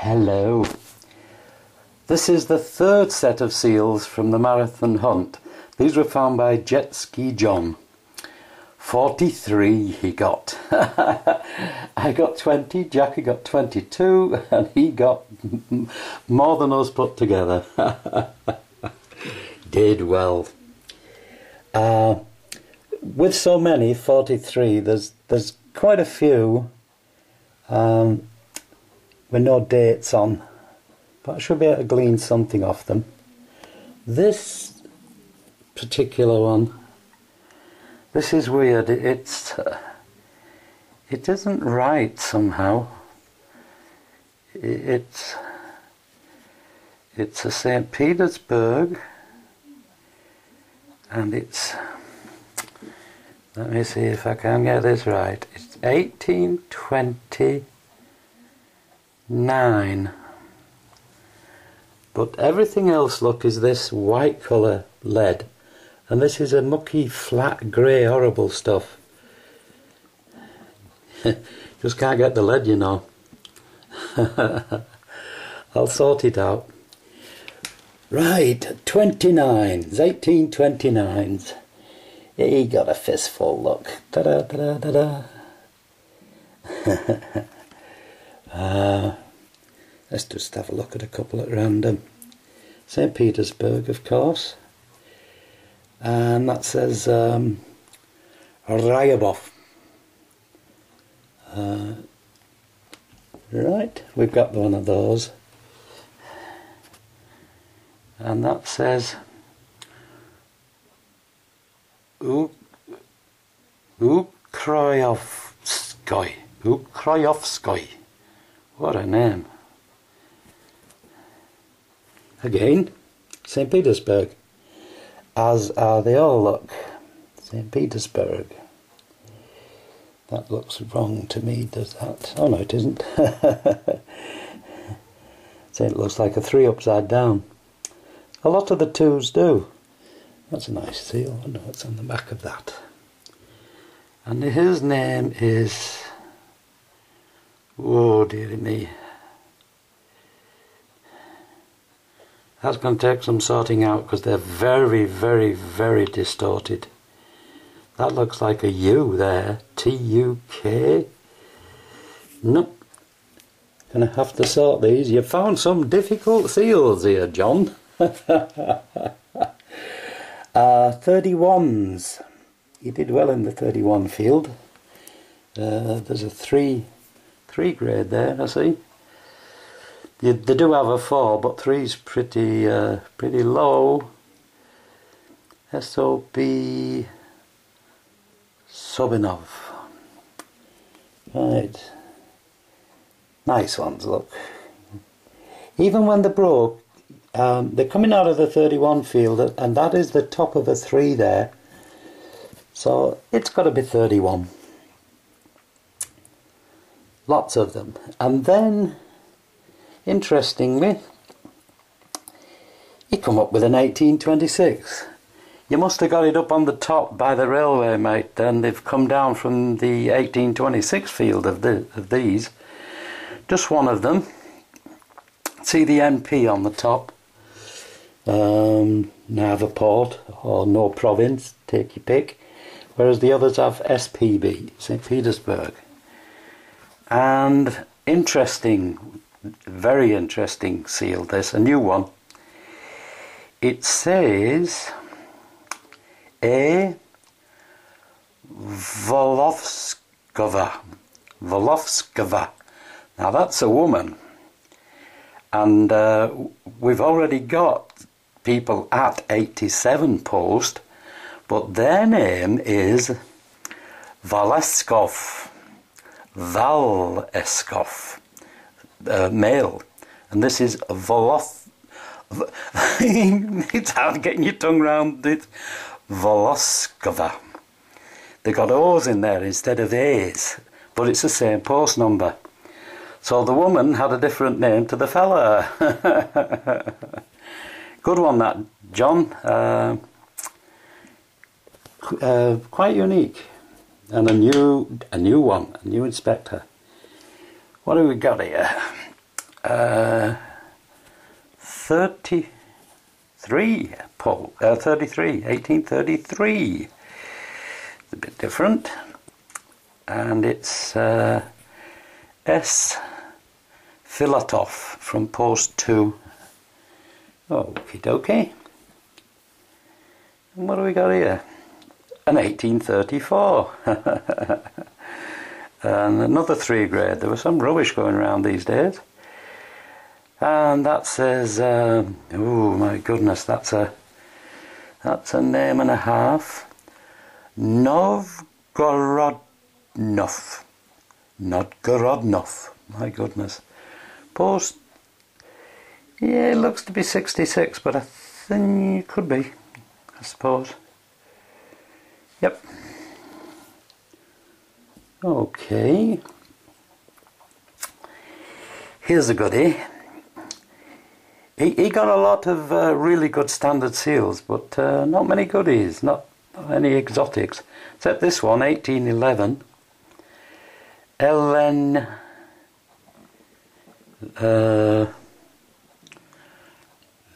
Hello. This is the third set of seals from the marathon hunt. These were found by JetSkiJohn. 43 he got. I got 20, Jackie got 22, and he got more than us put together. Did well. With so many, 43, there's quite a few with no dates on, but I should be able to glean something off them. This particular one, this is weird. It isn't right somehow. It's a St. Petersburg, and it's, let me see if I can get this right, it's 1829, but everything else, look, is this white colour lead, and this is a mucky flat grey horrible stuff. Just can't get the lead, you know. I'll sort it out. Right, 29s, 1829s. He got a fistful, look. Ta-da, ta-da, ta-da. Let's just have a look at a couple at random. St. Petersburg, of course. And that says Ryabov. Right, we've got one of those. And that says Ukroyovskoy. What a name. Again, St. Petersburg. As are they all, look. St. Petersburg. That looks wrong to me, does that? Oh no, it isn't. See, it looks like a 3 upside down. A lot of the 2s do. That's a nice seal. I wonder what's on the back of that. And his name is... oh dearie me. That's going to take some sorting out because they're very, very, very distorted. That looks like a U there. T-U-K. Nope. Gonna have to sort these. You found some difficult seals here, John. 31s. You did well in the 31 field. There's a 3 grade there, I see. They do have a 4, but 3's pretty low. S.O.B. Sobinov. Right. Nice ones, look. Even when they're broke, they're coming out of the 31 field, and that is the top of a 3 there. So it's got to be 31. Lots of them. And then, interestingly, you come up with an 1826. You must have got it up on the top by the railway, mate, and they've come down from the 1826 field of these. Just one of them. See the NP on the top. Neither port or no province, take your pick. Whereas the others have SPB, St. Petersburg. And interesting, very interesting seal, this, a new one. It says A. Volovskova. Now that's a woman. And we've already got people at 87 post, but their name is Valeskov, male, and this is it's hard getting your tongue round it. Voloskova. They got O's in there instead of A's, but it's the same post number. So the woman had a different name to the fella. Good one, that, John. Quite unique, and a new one, a new inspector. What have we got here? 33 pull, 1833. It's a bit different, and it's S. Filatov from post 2. Okie dokie. And what do we got here? An 1834. And another 3 grade. There was some rubbish going around these days. And that says, oh my goodness, that's a name and a half. Novgorodnov. My goodness. Post, yeah, it looks to be 66, but I think it could be, I suppose. Yep. Okay. Here's a goodie. He got a lot of really good standard seals, but not many goodies, not any exotics. Except this one, 1811. Ellen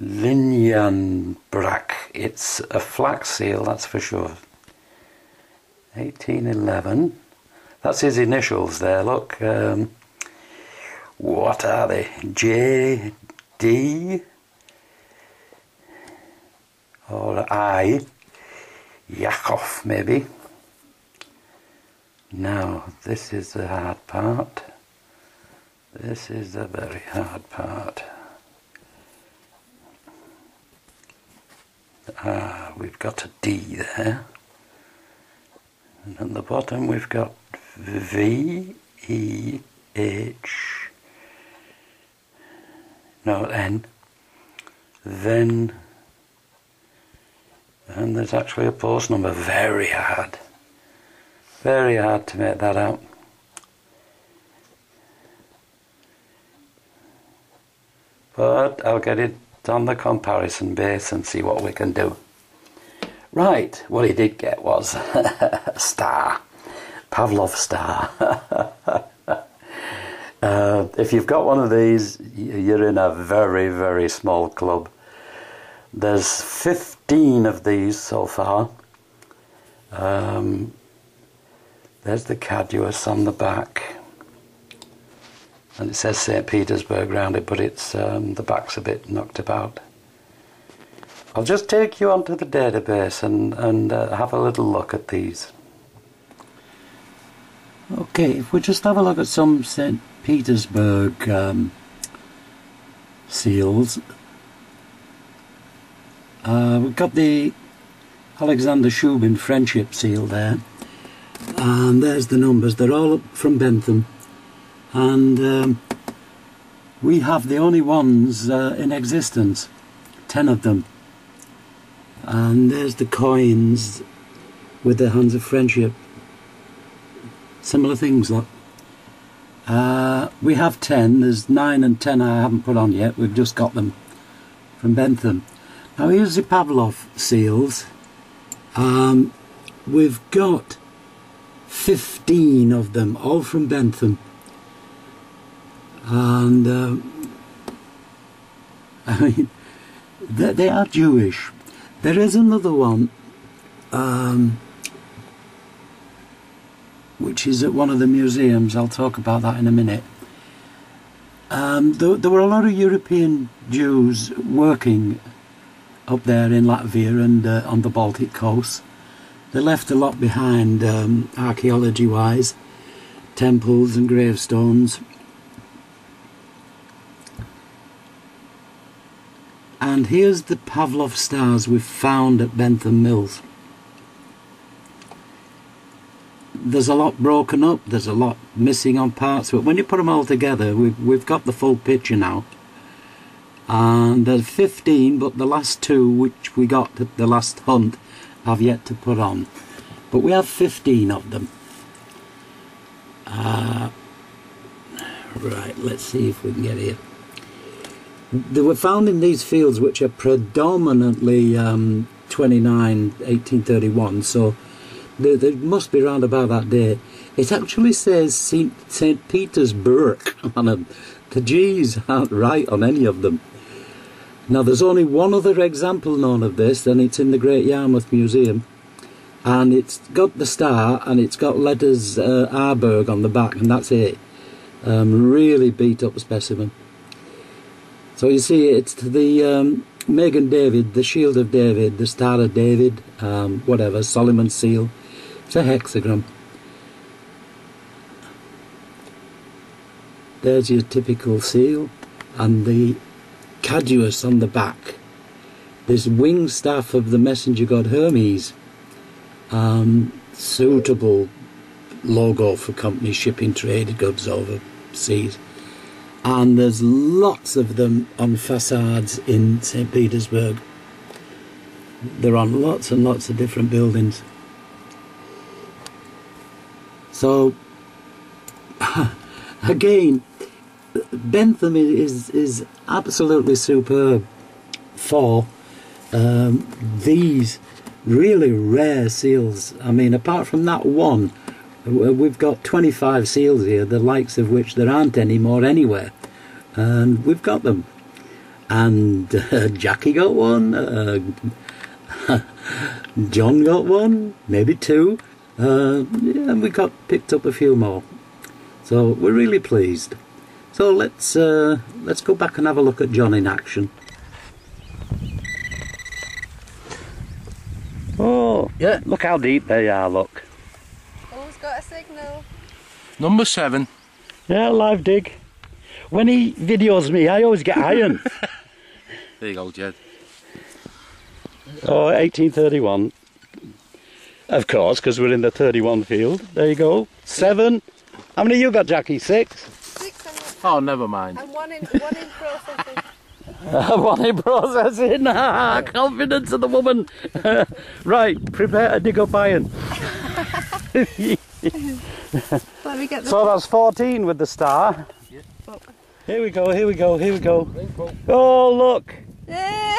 Linjanbrak. It's a flax seal, that's for sure. 1811. That's his initials there, look. What are they? J, D, or I. Yakov, maybe. Now, this is the hard part. This is the very hard part. We've got a D there. And at the bottom we've got V, E, H, no, N, then, and there's actually a post number. Very hard to make that out. But I'll get it on the comparison base and see what we can do. Right, what he did get was a star, Pavlov Star. If you've got one of these, you're in a very, very small club. There's 15 of these so far. There's the caduous on the back. And it says St. Petersburg round it, but it's the back's a bit knocked about. I'll just take you onto the database and have a little look at these. Okay, if we just have a look at some St. Petersburg seals. We've got the Alexander Shubin Friendship seal there. And there's the numbers. They're all from Bentham. And we have the only ones in existence, 10 of them. And there's the coins with the hands of friendship. Similar things, look. We have 10, there's 9 and 10 I haven't put on yet, we've just got them from Bentham. Now here's the Pavlov seals. We've got 15 of them, all from Bentham. And I mean, they are Jewish. There is another one which is at one of the museums. I'll talk about that in a minute. There were a lot of European Jews working up there in Latvia and on the Baltic coast. They left a lot behind archaeology wise, temples and gravestones. And here's the Pavlov stars we've found at Bentham Mills. There's a lot broken up, there's a lot missing on parts, but when you put them all together, we've got the full picture now. And there's 15, but the last 2 which we got at the last hunt I've yet to put on. But we have 15 of them. Right, let's see if we can get here. They were found in these fields which are predominantly 1831, so they must be round about that date. It actually says St. Petersburg on them. The G's aren't right on any of them. Now there's only one other example known of this, and it's in the Great Yarmouth Museum, and it's got the star and it's got letters Arberg on the back, and that's it. Really beat up specimen. So you see, it's the Magen David, the Shield of David, the Star of David, whatever, Solomon's Seal. It's a hexagram. There's your typical seal, and the caduceus on the back. This wing staff of the messenger god Hermes. Suitable logo for companies shipping traded goods overseas. And there's lots of them on facades in St. Petersburg. They're on lots and lots of different buildings. So, again, Bentham is absolutely superb for these really rare seals. I mean, apart from that one, we've got 25 seals here, the likes of which there aren't any more anywhere, and we've got them. And Jackie got one, John got one, maybe two, and we picked up a few more. So we're really pleased. So let's go back and have a look at John in action. Oh, yeah, look how deep they are, look. Who's got a signal? Number 7. Yeah, live dig. When he videos me, I always get iron. There you go, Jed. Oh, 1831. Of course, because we're in the 31 field. There you go. 7. How many you got, Jackie? 6? 6. Oh, never mind. And one in processing. One in processing. Confidence of the woman. Right, prepare to dig up iron. Let me get the So that's 14 with the star. Yeah. Here we go, here we go, here we go. Oh, look. Yeah.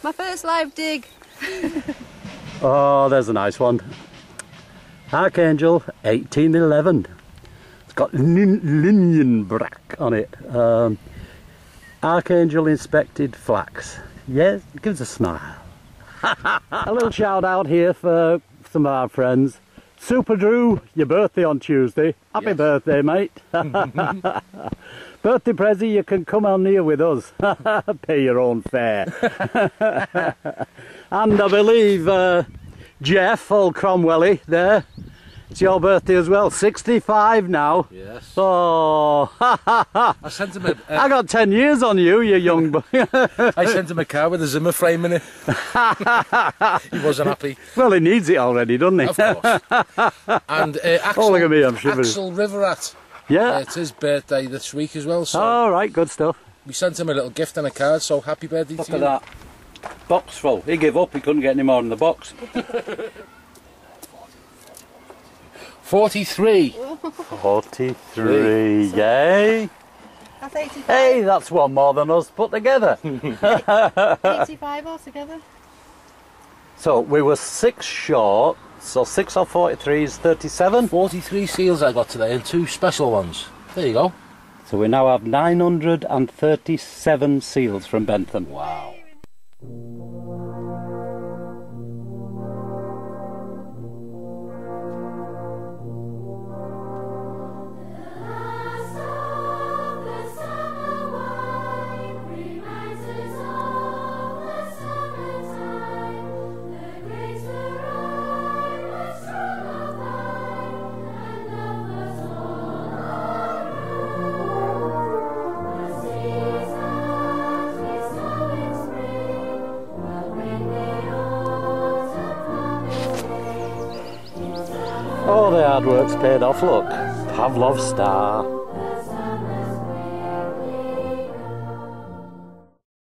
My first live dig. Oh, there's a nice one. Archangel, 1811. It's got Linienbrack on it. Archangel inspected flax. Yes, it gives a smile. A little shout out here for some of our friends. Super Drew, your birthday on Tuesday. Happy birthday, mate. Birthday Prezi, you can come on here with us. Pay your own fare. And I believe Jeff, old Cromwelly, there. It's your birthday as well. 65 now. Yes. Oh, I sent him I got 10 years on you, you young boy. I sent him a car with a Zimmer frame in it. He wasn't happy. Well, he needs it already, doesn't he? Of course. And Oh, look at me, I'm shivering. Axel Riverat. Yeah. It's his birthday this week as well. So All right, good stuff. we sent him a little gift and a card. So happy birthday Look to at you. that. Box full. He gave up, he couldn't get any more in the box. 43. 43, yay. That's 85. Hey, that's one more than us put together. 85 altogether. So we were 6 short, so 6 of 43 is 37. 43 seals I got today and 2 special ones. There you go. So we now have 937 seals from Bentham. Wow. Oh, the hard work's paid off, look. Pavlov Star.